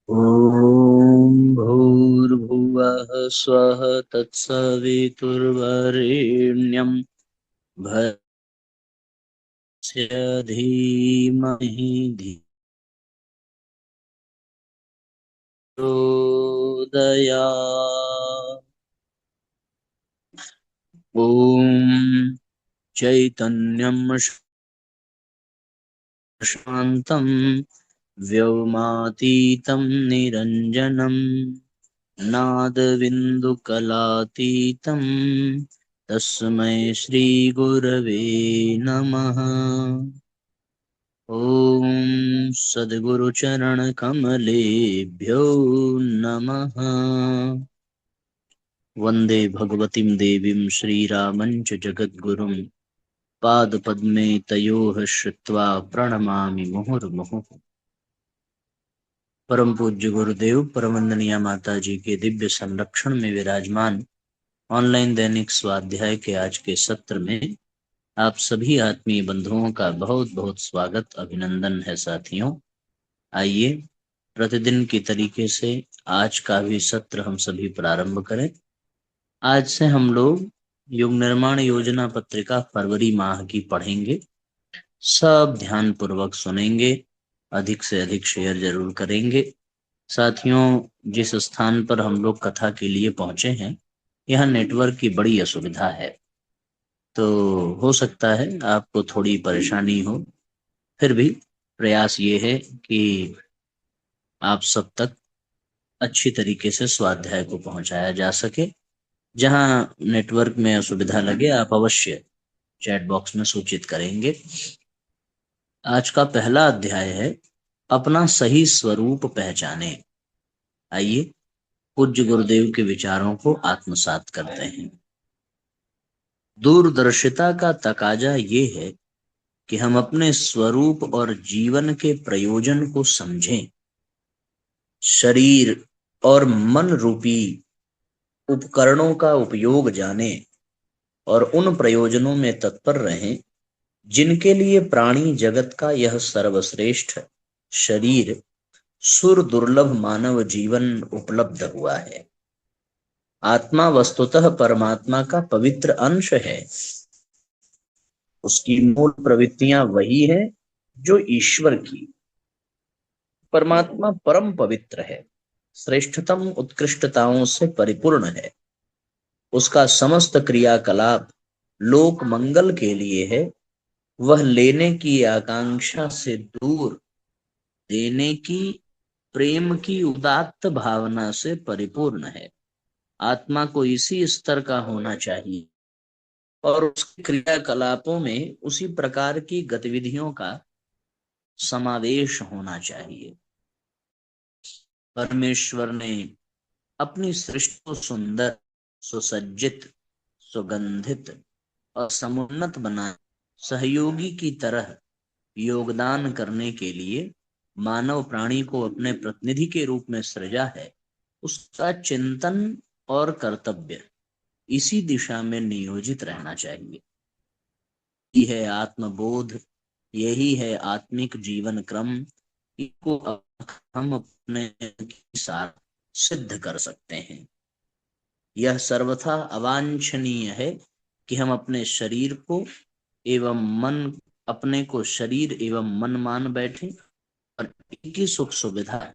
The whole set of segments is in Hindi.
ॐ भूर्भुवः स्वः तत्सवितुर्वरेण्यं भर्गस्य धीमहि धियो योदयात्। ॐ चैतन्यं शान्तं व्योमातीतं निरञ्जनं नादबिन्दुकलातीतं तस्मै श्रीगुरवे नमः। ॐ सद्गुरुचरणकमलेभ्यो नमः। वन्दे भगवतीं देवीं श्रीरामञ्च जगद्गुरुं पादपद्मे तयोः श्रुत्वा प्रणमामि मुहुर्मुहुः। परम पूज्य गुरुदेव परमवंदनीय माता जी के दिव्य संरक्षण में विराजमान ऑनलाइन दैनिक स्वाध्याय के आज के सत्र में आप सभी आत्मीय बंधुओं का बहुत बहुत स्वागत अभिनंदन है। साथियों, आइए प्रतिदिन की तरीके से आज का भी सत्र हम सभी प्रारंभ करें। आज से हम लोग युग निर्माण योजना पत्रिका फरवरी माह की पढ़ेंगे। सब ध्यान पूर्वक सुनेंगे, अधिक से अधिक शेयर जरूर करेंगे। साथियों, जिस स्थान पर हम लोग कथा के लिए पहुंचे हैं, यहाँ नेटवर्क की बड़ी असुविधा है, तो हो सकता है आपको थोड़ी परेशानी हो। फिर भी प्रयास ये है कि आप सब तक अच्छी तरीके से स्वाध्याय को पहुंचाया जा सके। जहाँ नेटवर्क में असुविधा लगे, आप अवश्य चैट बॉक्स में सूचित करेंगे। आज का पहला अध्याय है अपना सही स्वरूप पहचाने। आइए पूज्य गुरुदेव के विचारों को आत्मसात करते हैं। दूरदर्शिता का तकाजा ये है कि हम अपने स्वरूप और जीवन के प्रयोजन को समझें। शरीर और मन रूपी उपकरणों का उपयोग जानें और उन प्रयोजनों में तत्पर रहें जिनके लिए प्राणी जगत का यह सर्वश्रेष्ठ शरीर सुर दुर्लभ मानव जीवन उपलब्ध हुआ है। आत्मा वस्तुतः परमात्मा का पवित्र अंश है। उसकी मूल प्रवृत्तियां वही है जो ईश्वर की। परमात्मा परम पवित्र है, श्रेष्ठतम उत्कृष्टताओं से परिपूर्ण है। उसका समस्त क्रियाकलाप लोक मंगल के लिए है। वह लेने की आकांक्षा से दूर देने की प्रेम की उदात्त भावना से परिपूर्ण है। आत्मा को इसी स्तर का होना चाहिए और उसके क्रियाकलापों में उसी प्रकार की गतिविधियों का समावेश होना चाहिए। परमेश्वर ने अपनी सृष्टि को सुंदर, सुसज्जित, सुगंधित और समुन्नत बना सहयोगी की तरह योगदान करने के लिए मानव प्राणी को अपने प्रतिनिधि के रूप में सृजा है। उसका चिंतन और कर्तव्य इसी दिशा में नियोजित रहना चाहिए। यही है आत्मबोध, यही है आत्मिक जीवन क्रम। इसको हम अपने साथ सिद्ध कर सकते हैं। यह सर्वथा अवांछनीय है कि हम अपने शरीर को एवं मन अपने को शरीर एवं मन मान बैठे और इनकी सुख सुविधा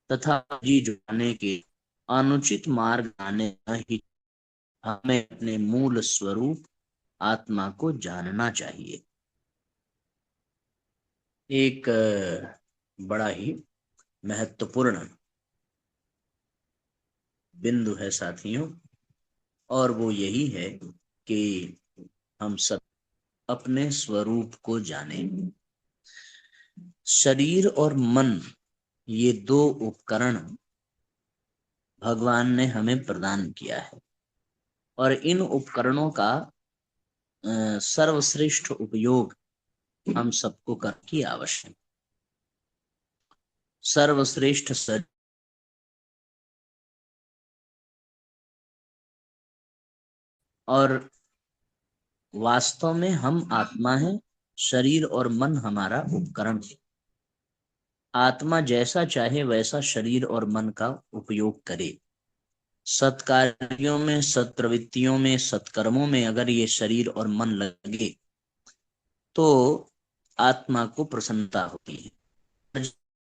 तथा जी जुटाने के अनुचित मार्ग आने ही। हमें अपने मूल स्वरूप आत्मा को जानना चाहिए। एक बड़ा ही महत्वपूर्ण बिंदु है साथियों, और वो यही है कि हम सब अपने स्वरूप को जानें। शरीर और मन, ये दो उपकरण भगवान ने हमें प्रदान किया है और इन उपकरणों का सर्वश्रेष्ठ उपयोग हम सबको करने की आवश्यक। सर्वश्रेष्ठ शरीर और वास्तव में हम आत्मा है, शरीर और मन हमारा उपकरण है। आत्मा जैसा चाहे वैसा शरीर और मन का उपयोग करे। सत्कार्यों में, सत्प्रवृत्तियों में, सत्कर्मों में अगर ये शरीर और मन लगे तो आत्मा को प्रसन्नता होती है।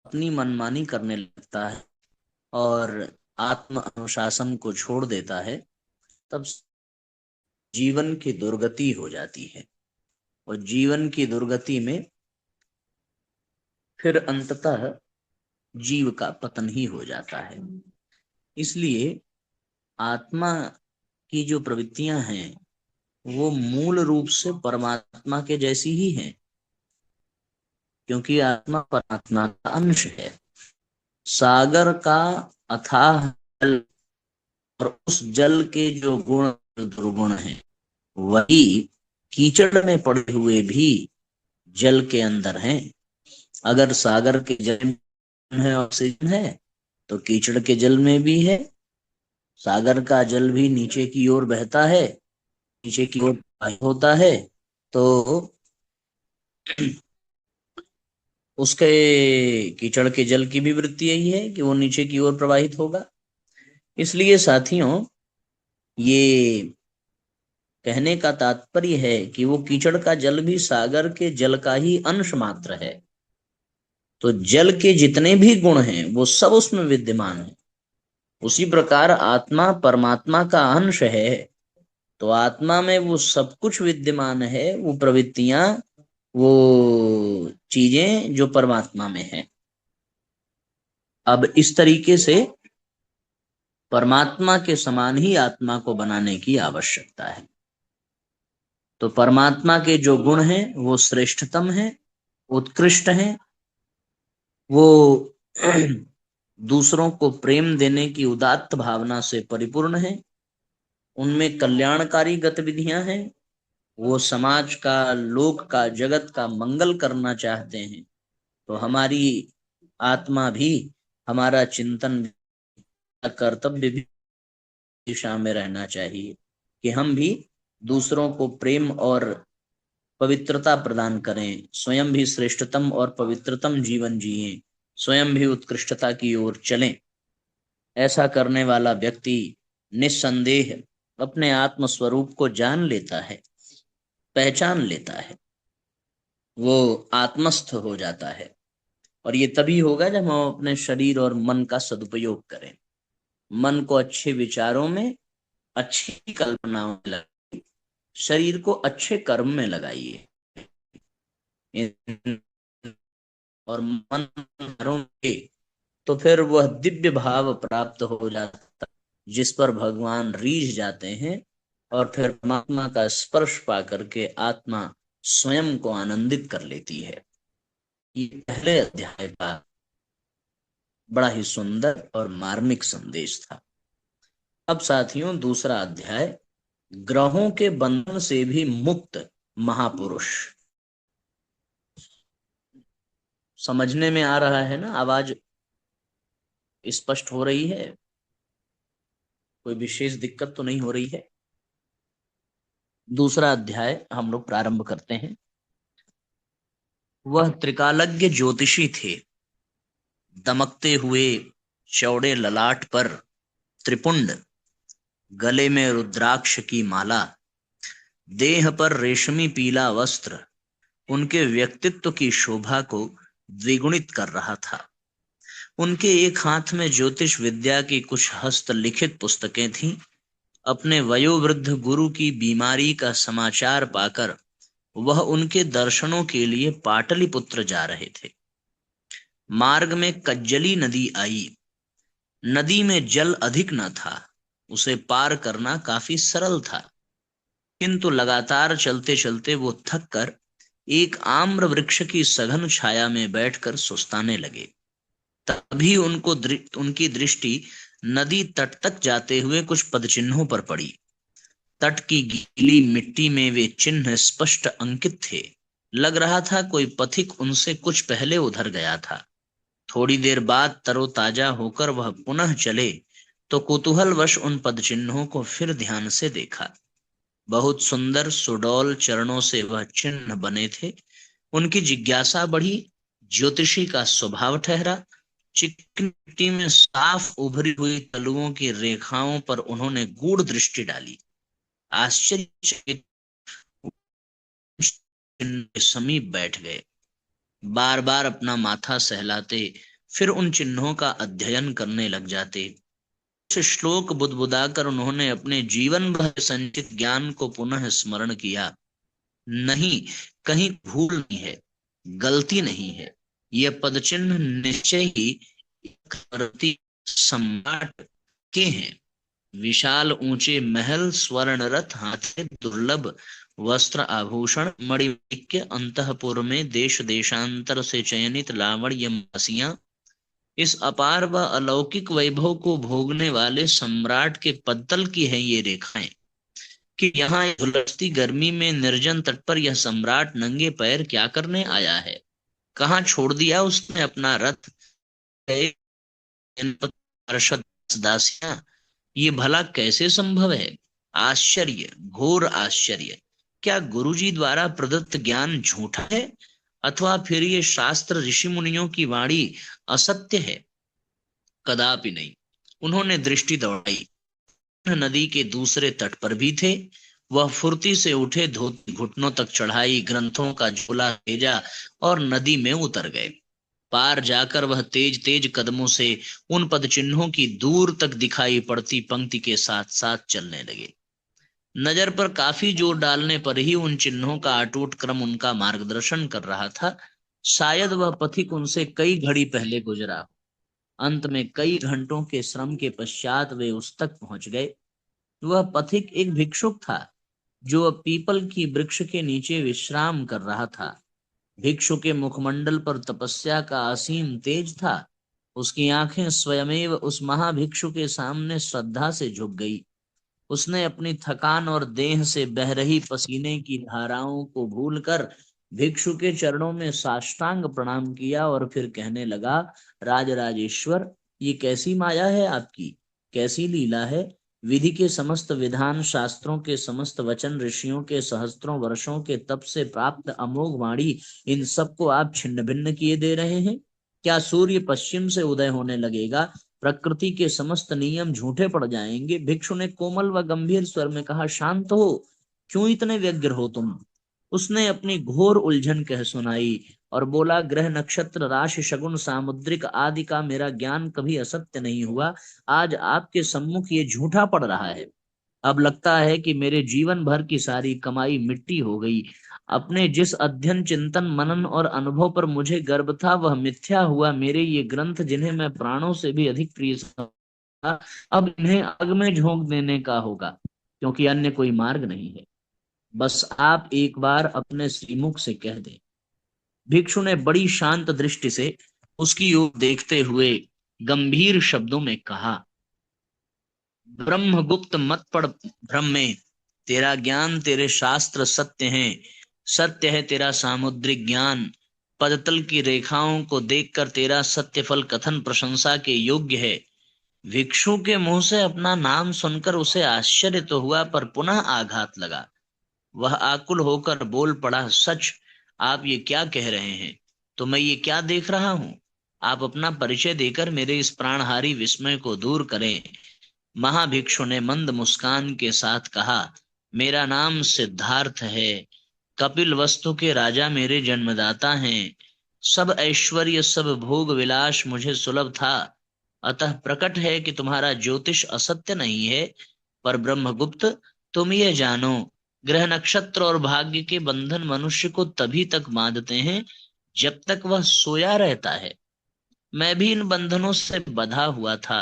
अपनी मनमानी करने लगता है और आत्म अनुशासन को छोड़ देता है, तब जीवन की दुर्गति हो जाती है। और जीवन की दुर्गति में फिर अंततः जीव का पतन ही हो जाता है। इसलिए आत्मा की जो प्रवृत्तियां हैं वो मूल रूप से परमात्मा के जैसी ही हैं, क्योंकि आत्मा परमात्मा का अंश है। सागर का अथाह जल और उस जल के जो गुण दुर्गुण हैं वही कीचड़ में पड़े हुए भी जल के अंदर हैं। अगर सागर के जल में है ऑक्सीजन है तो कीचड़ के जल में भी है। सागर का जल भी नीचे की ओर बहता है, नीचे की ओर प्रवाहित होता है, तो उसके कीचड़ के जल की भी वृत्ति यही है कि वो नीचे की ओर प्रवाहित होगा। इसलिए साथियों, ये कहने का तात्पर्य है कि वो कीचड़ का जल भी सागर के जल का ही अंश मात्र है। तो जल के जितने भी गुण हैं वो सब उसमें विद्यमान है। उसी प्रकार आत्मा परमात्मा का अंश है, तो आत्मा में वो सब कुछ विद्यमान है, वो प्रवृत्तियां, वो चीजें जो परमात्मा में है। अब इस तरीके से परमात्मा के समान ही आत्मा को बनाने की आवश्यकता है। तो परमात्मा के जो गुण हैं वो श्रेष्ठतम हैं, उत्कृष्ट हैं। वो दूसरों को प्रेम देने की उदात्त भावना से परिपूर्ण है। उनमें कल्याणकारी गतिविधियां हैं। वो समाज का, लोक का, जगत का मंगल करना चाहते हैं। तो हमारी आत्मा भी, हमारा चिंतन, कर्तव्य भी दिशा में रहना चाहिए कि हम भी दूसरों को प्रेम और पवित्रता प्रदान करें, स्वयं भी श्रेष्ठतम और पवित्रतम जीवन जिएं, स्वयं भी उत्कृष्टता की ओर चलें। ऐसा करने वाला व्यक्ति निस्संदेह अपने आत्म स्वरूप को जान लेता है, पहचान लेता है, वो आत्मस्थ हो जाता है। और ये तभी होगा जब हम अपने शरीर और मन का सदुपयोग करें। मन को अच्छे विचारों में, अच्छी कल्पनाओं में लगाइए, शरीर को अच्छे कर्म में लगाइए। और मन के तो फिर वह दिव्य भाव प्राप्त हो जाता है जिस पर भगवान रीझ जाते हैं, और फिर परमात्मा का स्पर्श पा करके आत्मा स्वयं को आनंदित कर लेती है। ये पहले अध्याय का बड़ा ही सुंदर और मार्मिक संदेश था। अब साथियों, दूसरा अध्याय, ग्रहों के बंधन से भी मुक्त महापुरुष। समझने में आ रहा है ना? आवाज स्पष्ट हो रही है? कोई विशेष दिक्कत तो नहीं हो रही है? दूसरा अध्याय हम लोग प्रारंभ करते हैं। वह त्रिकालज्ञ ज्योतिषी थे। दमकते हुए चौड़े ललाट पर त्रिपुंड, गले में रुद्राक्ष की माला, देह पर रेशमी पीला वस्त्र उनके व्यक्तित्व की शोभा को द्विगुणित कर रहा था। उनके एक हाथ में ज्योतिष विद्या की कुछ हस्तलिखित पुस्तकें थीं। अपने वयोवृद्ध गुरु की बीमारी का समाचार पाकर वह उनके दर्शनों के लिए पाटलिपुत्र जा रहे थे। मार्ग में कज्जली नदी आई। नदी में जल अधिक न था, उसे पार करना काफी सरल था, किंतु लगातार चलते चलते वो थक कर एक आम्र वृक्ष की सघन छाया में बैठकर सुस्ताने लगे। तभी उनकी दृष्टि नदी तट तक जाते हुए कुछ पदचिन्हों पर पड़ी। तट की गीली मिट्टी में वे चिन्ह स्पष्ट अंकित थे। लग रहा था कोई पथिक उनसे कुछ पहले उधर गया था। थोड़ी देर बाद तरोताजा होकर वह पुनः चले तो कुतूहलवश उन पदचिन्हों को फिर ध्यान से देखा। बहुत सुंदर सुडौल चरणों से वह चिन्ह बने थे। उनकी जिज्ञासा बढ़ी, ज्योतिषी का स्वभाव ठहरा। चिकनी मिट्टी में साफ उभरी हुई तलुओं की रेखाओं पर उन्होंने गूढ़ दृष्टि डाली। आश्चर्यचकित चिन्ह के समीप बैठ गए, बार बार अपना माथा सहलाते, फिर उन चिन्हों का अध्ययन करने लग जाते। कुछ श्लोक बुदबुदाकर उन्होंने अपने जीवन भर संचित ज्ञान को पुनः स्मरण किया। नहीं, कहीं भूल नहीं है, गलती नहीं है, यह पदचिन्ह निश्चय ही चक्रवर्ती सम्राट के हैं। विशाल ऊंचे महल, स्वर्ण रथ, हाथे दुर्लभ वस्त्र आभूषण, मणिमाणिक्य, अंतःपुर में देश देशांतर से चयनित लावण्य मासियां, इस अपार व अलौकिक वैभव को भोगने वाले सम्राट के पद्तल की है ये रेखाएं, कि यहाँ झुलसती गर्मी में निर्जन तट पर यह सम्राट नंगे पैर क्या करने आया है। कहाँ छोड़ दिया उसने अपना रथ, पार्षद दासियां, ये भला कैसे संभव है। आश्चर्य, घोर आश्चर्य। क्या गुरुजी द्वारा प्रदत्त ज्ञान झूठा है, अथवा फिर ये शास्त्र ऋषि मुनियों की वाणी असत्य है। कदापि नहीं। उन्होंने दृष्टि दौड़ाई। नदी के दूसरे तट पर भी थे। वह फुर्ती से उठे, धोती घुटनों तक चढ़ाई, ग्रंथों का झोला भेजा और नदी में उतर गए। पार जाकर वह तेज तेज कदमों से उन पद चिन्हों की दूर तक दिखाई पड़ती पंक्ति के साथ साथ चलने लगे। नजर पर काफी जोर डालने पर ही उन चिन्हों का अटूट क्रम उनका मार्गदर्शन कर रहा था। शायद वह पथिक उनसे कई घड़ी पहले गुजरा। अंत में कई घंटों के श्रम के पश्चात वे उस तक पहुंच गए। वह पथिक एक भिक्षुक था, जो अब पीपल की वृक्ष के नीचे विश्राम कर रहा था। भिक्षु के मुखमंडल पर तपस्या का असीम तेज था। उसकी आंखें स्वयमेव उस महाभिक्षु के सामने श्रद्धा से झुक गई। उसने अपनी थकान और देह से बह रही पसीने की धाराओं को भूलकर भिक्षु के चरणों में साष्टांग प्रणाम किया और फिर कहने लगा, राजराजेश्वर, ये कैसी माया है आपकी, कैसी लीला है। विधि के समस्त विधान, शास्त्रों के समस्त वचन, ऋषियों के सहस्त्रों वर्षों के तप से प्राप्त अमोघ वाणी, इन सबको आप छिन्न भिन्न किए दे रहे हैं। क्या सूर्य पश्चिम से उदय होने लगेगा, प्रकृति के समस्त नियम झूठे पड़ जाएंगे। भिक्षु ने कोमल व गंभीर स्वर में कहा, शांत हो, क्यों इतने व्यग्र हो तुम। उसने अपनी घोर उलझन कह सुनाई और बोला, ग्रह नक्षत्र राशि शगुन सामुद्रिक आदि का मेरा ज्ञान कभी असत्य नहीं हुआ। आज आपके सम्मुख ये झूठा पड़ रहा है। अब लगता है कि मेरे जीवन भर की सारी कमाई मिट्टी हो गई। अपने जिस अध्ययन, चिंतन, मनन और अनुभव पर मुझे गर्व था, वह मिथ्या हुआ। मेरे ये ग्रंथ, जिन्हें मैं प्राणों से भी अधिक प्रिय समझता, अब इन्हें आग में झोंक देने का होगा, क्योंकि अन्य कोई मार्ग नहीं है। बस आप एक बार अपने श्रीमुख से कह दें। भिक्षु ने बड़ी शांत दृष्टि से उसकी ओर देखते हुए गंभीर शब्दों में कहा, ब्रह्मगुप्त, मत पड़ भ्रम में। तेरा ज्ञान, तेरे शास्त्र सत्य हैं। सत्य है तेरा सामुद्रिक ज्ञान। पदतल की रेखाओं को देखकर तेरा सत्य फल कथन प्रशंसा के योग्य है। भिक्षु के मुंह से अपना नाम सुनकर उसे आश्चर्य तो हुआ, पर पुनः आघात लगा। वह आकुल होकर बोल पड़ा, सच, आप ये क्या कह रहे हैं। तो मैं ये क्या देख रहा हूं। आप अपना परिचय देकर मेरे इस प्राणहारी विस्मय को दूर करें। महाभिक्षु ने मंद मुस्कान के साथ कहा, मेरा नाम सिद्धार्थ है। कपिल वस्तु के राजा मेरे जन्मदाता हैं। सब ऐश्वर्य, सब भोग विलास मुझे सुलभ था। अतः प्रकट है कि तुम्हारा ज्योतिष असत्य नहीं है। पर ब्रह्मगुप्त, तुम ये जानो, ग्रह नक्षत्र और भाग्य के बंधन मनुष्य को तभी तक बांधते हैं जब तक वह सोया रहता है। मैं भी इन बंधनों से बंधा हुआ था,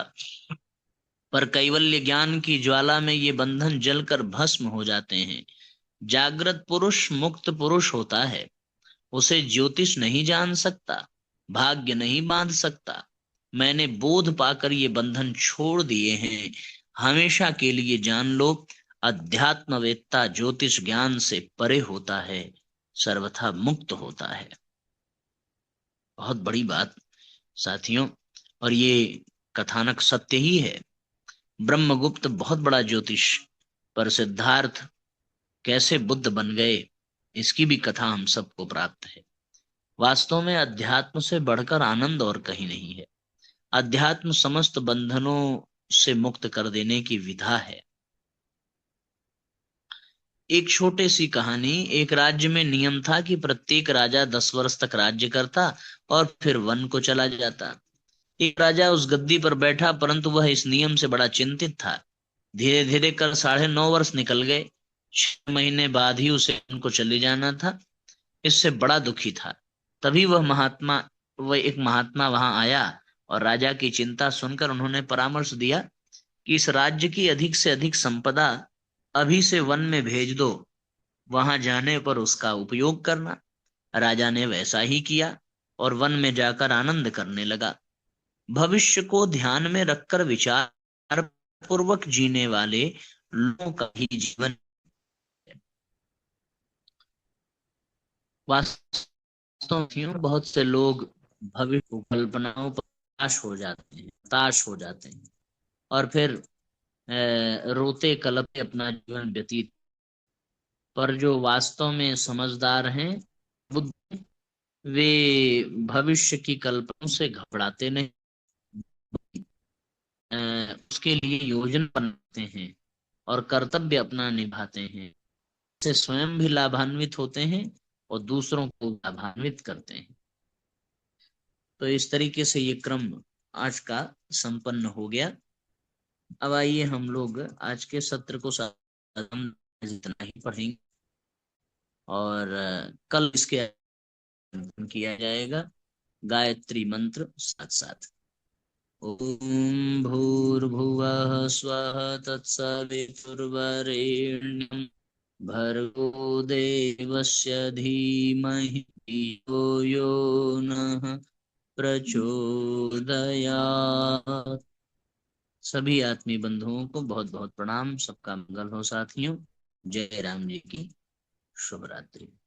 पर कैवल्य ज्ञान की ज्वाला में ये बंधन जलकर भस्म हो जाते हैं। जागृत पुरुष मुक्त पुरुष होता है। उसे ज्योतिष नहीं जान सकता, भाग्य नहीं बांध सकता। मैंने बोध पाकर ये बंधन छोड़ दिए हैं। हमेशा के लिए जान लो, अध्यात्मवेत्ता ज्योतिष ज्ञान से परे होता है, सर्वथा मुक्त होता है। बहुत बड़ी बात साथियों, और ये कथानक सत्य ही है। ब्रह्मगुप्त बहुत बड़ा ज्योतिष, पर सिद्धार्थ कैसे बुद्ध बन गए, इसकी भी कथा हम सबको प्राप्त है। वास्तव में अध्यात्म से बढ़कर आनंद और कहीं नहीं है। अध्यात्म समस्त बंधनों से मुक्त कर देने की विधा है। एक छोटी सी कहानी। एक राज्य में नियम था कि प्रत्येक राजा 10 वर्ष तक राज्य करता और फिर वन को चला जाता। एक राजा उस गद्दी पर बैठा, परंतु वह इस नियम से बड़ा चिंतित था। धीरे धीरे कर 9.5 वर्ष निकल गए। 6 महीने बाद ही उसे उनको चले जाना था। इससे बड़ा दुखी था। तभी वह एक महात्मा वहां आया और राजा की चिंता सुनकर उन्होंने परामर्श दिया कि इस राज्य की अधिक से अधिक संपदा अभी से वन में भेज दो। वहां जाने पर उसका उपयोग करना। राजा ने वैसा ही किया और वन में जाकर आनंद करने लगा। भविष्य को ध्यान में रखकर विचार पूर्वक जीने वाले लोगों का ही जीवन। वास्तव में बहुत से लोग भविष्य को कल्पनाओं पर हताश हो जाते हैं और फिर रोते कलपते अपना जीवन व्यतीत। पर जो वास्तव में समझदार हैं, बुद्धि, वे भविष्य की कल्पनाओं से घबराते नहीं। अ, उसके लिए योजना बनाते हैं और कर्तव्य अपना निभाते हैं। से स्वयं भी लाभान्वित होते हैं और दूसरों को लाभान्वित करते हैं। तो इस तरीके से ये क्रम आज का संपन्न हो गया। अब आइए हम लोग आज के सत्र को जितना ही पढ़ेंगे और कल इसके आयोजन किया जाएगा गायत्री मंत्र साथ साथ। ओम भूर्भुवः स्वः तत्सवितुर्वरेण्यं भर्गो देवस्य धीमहि धियो यो नः प्रचोदयात्। सभी आत्मीय बंधुओं को बहुत बहुत प्रणाम। सबका मंगल हो साथियों। जय राम जी की शुभ रात्रि।